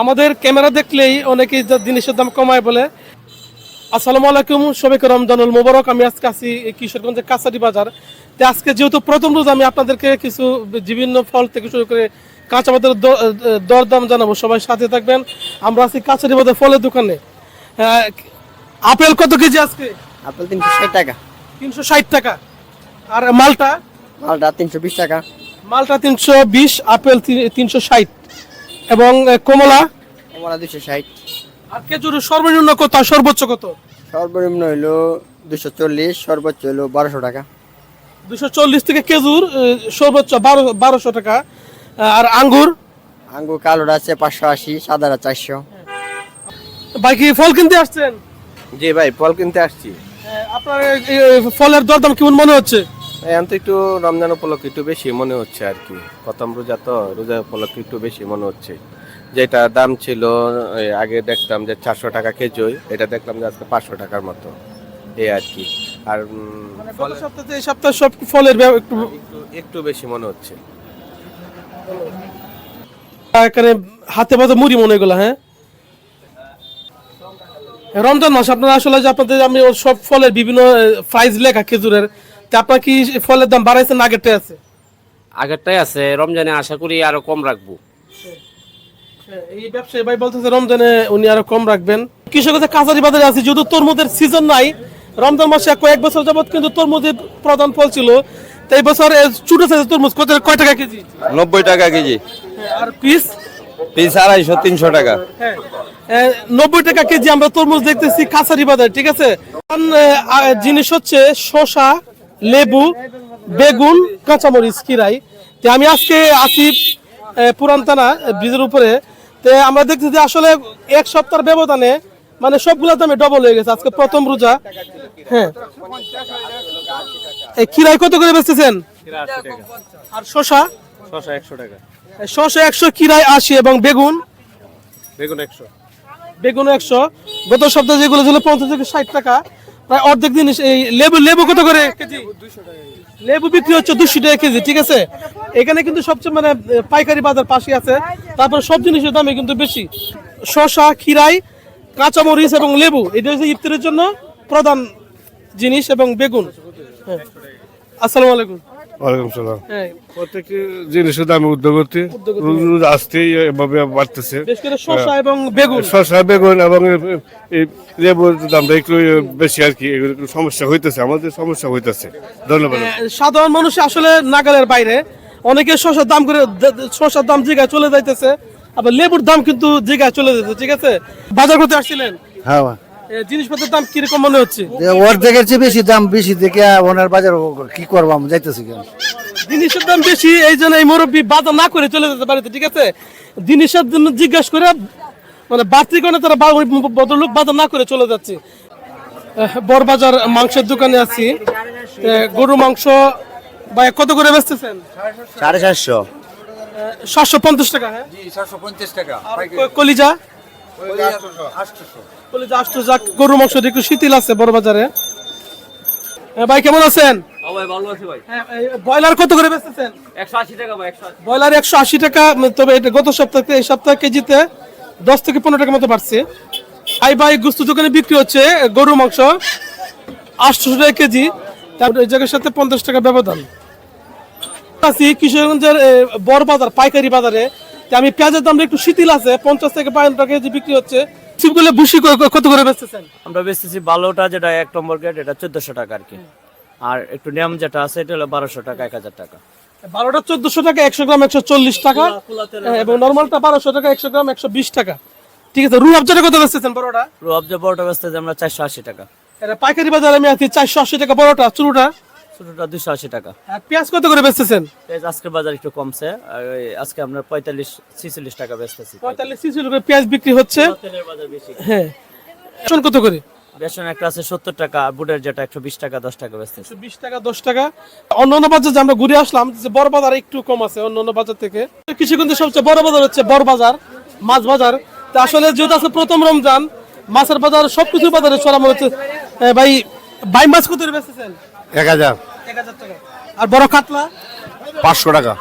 আমাদের ক্যামেরা দেখলেই অনেকেই জিনিসের দাম কমায় বলে। আসসালামু আলাইকুম, সবাইকে রমজানুল মোবারক। আমি আজকে আছি কিশোরগঞ্জের কাছারি বাজার। তো আজকে যেহেতু প্রথম রোজ, আমি আপনাদেরকে কিছু বিভিন্ন ফল থেকে শুরু করে কাঁচা বাজারের দরদাম জানাবো। সবাই সাথে থাকবেন। আমরা আছি কাছারি বাজার ফলের দোকানে। আপেল কত কেজি আজকে? আপেল 360 টাকা। 360 টাকা। আর মালটা? মালটা 320 টাকা। মালটা 320, আপেল 360 এবং কমলা? কমলা 260। আর খেজুর সর্বনিম্ন কত আর সর্বোচ্চ কত? সর্বনিম্ন হইলো 240, সর্বোচ্চ হইলো 1200 টাকা। 240 থেকে খেজুর সর্বোচ্চ 1200 টাকা। আর আঙ্গুর? আঙ্গুর কালোটা আছে 580, সাদাটা 400। ভাই কি ফল কিনতে আসছেন? জি ভাই, ফল কিনতে আসছি। আপনার ফলের দরদাম কেমন মনে হচ্ছে? এখন তো একটু রমজান উপলক্ষে একটু বেশি মনে হচ্ছে আর কি। প্রথম রোজা তো, রোজা উপলক্ষে একটু বেশি মনে হচ্ছে। যেটা দাম ছিল আগে দেখতাম যে 400 টাকা কেজি, এটা দেখলাম যে আজকে 500 টাকার মতো, এই আর কি। আর গত সপ্তাহে এই সপ্তাহে সব ফলের একটু একটু বেশি মনে হচ্ছে। এখানে হাতে বাজা মুড়ি মনে এগুলো। হ্যাঁ, রমজান মাস আপনারা আসলে যে আপনাদের আমি সব ফলের বিভিন্ন প্রাইস লেখা খেজুরের, তা আপনার কি ফলের দাম বাড়াইছেন না আগেরটাই আছে? আগেরটাই আছে, রমজানে আশা করি আরো কম রাখবো। এই ব্যবসায়ী ভাই বলতেছে রমজানে উনি আরো কম রাখবেন। কৃষকের কাছারি বাজারে আছে, যেহেতু তরমুজের সিজন নাই, রমজান মাসে কয়েক বছর যাবত কিন্তু তরমুজের প্রধান ফল ছিল। তো এই বছর ছোট সাইজের তরমুজ কয় টাকা কেজি? 90 টাকা কেজি। আর পিস? পিস 250, 300 টাকা। 90 টাকা কেজি আমরা তরমুজ দেখতেছি কাছারি বাজারে। ঠিক আছে, জিনিস হচ্ছে শসা, লেবু, বেগুন, কাঁচামরিচ, খিরাই। তো আমি আজকে আছি পুরান থানা ব্রিজের উপরে। তো আমরা দেখছি যে আসলে এক সপ্তাহের ব্যবধানে মানে সবগুলোর দামে ডবল হয়ে গেছে আজকে প্রথম রোজা। হ্যাঁ, এই খিরাই কত করে বেচতেছেন? আর শসা? শসা 100 টাকা। শসা 100, খিরাই 80 এবং বেগুন? বেগুন 100। বেগুন 100। গত সপ্তাহে যেগুলো ছিল 50 থেকে 60 টাকা, প্রায় অর্ধেক জিনিস। এই লেবু কত করে কেজি? লেবু বিক্রি হচ্ছে 200 টাকা কেজি। ঠিক আছে, এখানে কিন্তু সবচেয়ে মানে পাইকারি বাজার পাশে আছে। তারপর সব জিনিসের দামে কিন্তু বেশি। শসা, খিরাই, কাঁচামরিচ এবং লেবু, এটা হচ্ছে ইফতারের জন্য প্রধান জিনিস। এবং বেগুন। হ্যাঁ, আসসালামু আলাইকুম। ওয়ালাইকুম সালাম। হ্যাঁ, প্রত্যেকটি জিনিসের দাম ঊর্ধ্বগতি, রোজ আসতেই এভাবে বাড়তেছে। বেশ করে শসা এবং বেগুন। শসা, বেগুন এবং এই লেবুর দামটা একটু বেশি আর কি। এগুলো একটু সমস্যা হইতেছে, আমাদের সমস্যা হইতেছে। ধন্যবাদ। সাধারণ মানুষ আসলে নাগালের বাইরে, অনেকে শসার দাম করে শসার দাম জায়গায় চলে যাইতেছে, আবার লেবুর দাম কিন্তু জায়গায় চলে যাচ্ছে। ঠিক আছে, বাজার করতে আসছিলেন? হ্যাঁ, জিনিসপত্রের দাম কিরকম মনে হচ্ছে? অর্ধেকের চেয়ে বেশি দাম, বেশি দেখে ওনার বাজার কি করবো, আমি যাইতেছি কেন। জিনিসের দাম বেশি, এই জন্য এই মুরব্বী বাজার না করে চলে যেতে বাড়িতে। ঠিক আছে, জিনিসের জন্য জিজ্ঞাসা করে মানে বাড়তি কারণে তারা ভদ্রলোক বাজার না করে চলে যাচ্ছে। বড়বাজার মাংসের দোকানে আছি। গরু মাংস ভাই কত করে বেচতেছেন? 450। 750 টাকা। হ্যাঁ, 750 টাকা। কলিজা? কলিজা 800। যাক, গরু মাংস একটু শিথিল আছে বড় বাজারে। ভাই কেমন আছেন? ভালো আছি ভাই। ব্রয়লার কত করে বেচতেছেন? 180 টাকা ভাই। 180। ব্রয়লার 180 টাকা। তবে এটা গত সপ্তাহে এই সপ্তাহে কেজিতে 10 থেকে 15 টাকা মতো বাড়ছে। ভাই গুস্ত দোকানে বিক্রি হচ্ছে গরু মাংস 800 টাকা কেজি। তারপর এই জায়গার সাথে 50 টাকা ব্যবধান। আছি কিশোরগঞ্জের বড় বাজার পাইকারি বাজারে। আমি পেঁয়াজের দাম একটু শিথিল আছে, 50 থেকে 52 টাকা কেজি বিক্রি হচ্ছে। সিপগুলো বুশি কত করে বেচতেছেন? আমরা বেচতেছি ভালোটা, যেটা 1 নম্বর গ্রেড, এটা 1400 টাকা আর কি। আর একটু নিয়ম যেটা আছে এটা হলো 1200 টাকা, 1000 টাকা। 12টা 1400 টাকা, 100 গ্রাম 140 টাকা, এবং নরমালটা 1200 টাকা, 100 গ্রাম 120 টাকা। ঠিক আছে, রুই আফজাটা কত বেচতেছেন বড়টা? রুয়াবজা বড়টা বেচতেছি আমরা 480 টাকা। এটা পাইকারি বাজারে আমি আছি 480 টাকা বড়টা, ছোটটা। ছোটটা 280 টাকা। আর পেঁয়াজ কত করে বেচতেছেন? আজকের বাজার একটু কমছে, আর আজকে আমরা 45-46 টাকা বেচতেছি। 45-46 করে পেঁয়াজ বিক্রি হচ্ছে। তেলের বাজার বেশি। হ্যাঁ, বেসন কত করে? বেসন একটা আছে 70 টাকা, আর বুটের যেটা 120 টাকা, 10 টাকা বেচতেছি। 120 টাকা, 10 টাকা। অন্যান্য বাজার যে আমরা ঘুরে আসলাম, যে বড় বাজার একটু কম আছে অন্যান্য বাজার থেকে। কিশোরগঞ্জের সবচেয়ে বড় বাজার হচ্ছে বড় বাজার, মাছ বাজার। তা আসলে যেহেতু আছে প্রথম রমজান, মাছের বাজার সবকিছু বাজারে ছড়ানো হচ্ছে। ভাই মাছ কত করে বেচতেছেন? 1000। 1000 টাকা। আর বড় কাতলা? 500 টাকা।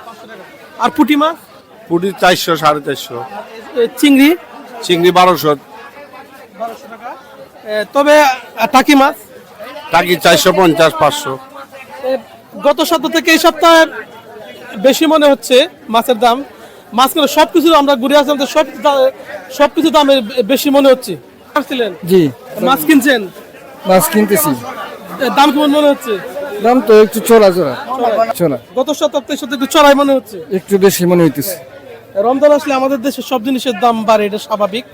আর পুঁটি মাছ? পুটি 400 450, চিংড়ি চিংড়ি 1200, 1200 টাকা। তবে টাকি মাছ টাকি 450 500। গত সপ্তাহ থেকে এই সপ্তাহে বেশি মনে হচ্ছে মাছের দাম। মাঝখানে সবকিছু আমরা ঘুরে আসলাম তো সবকিছু দামের বেশি মনে হচ্ছে। আসছিলেন জি মাছ কিনছেন, মাছ কিনতেছি। দাম কেমন মনে হচ্ছে? দাম তো একটু চড়া চড়া গত সপ্তাহ থেকে সপ্তাহে একটু চড়াই মনে হচ্ছে। একটু বেশি মনে হইতেছে। রমজান আসলে আমাদের দেশে সব জিনিসের দাম বাড়ে, এটা স্বাভাবিক।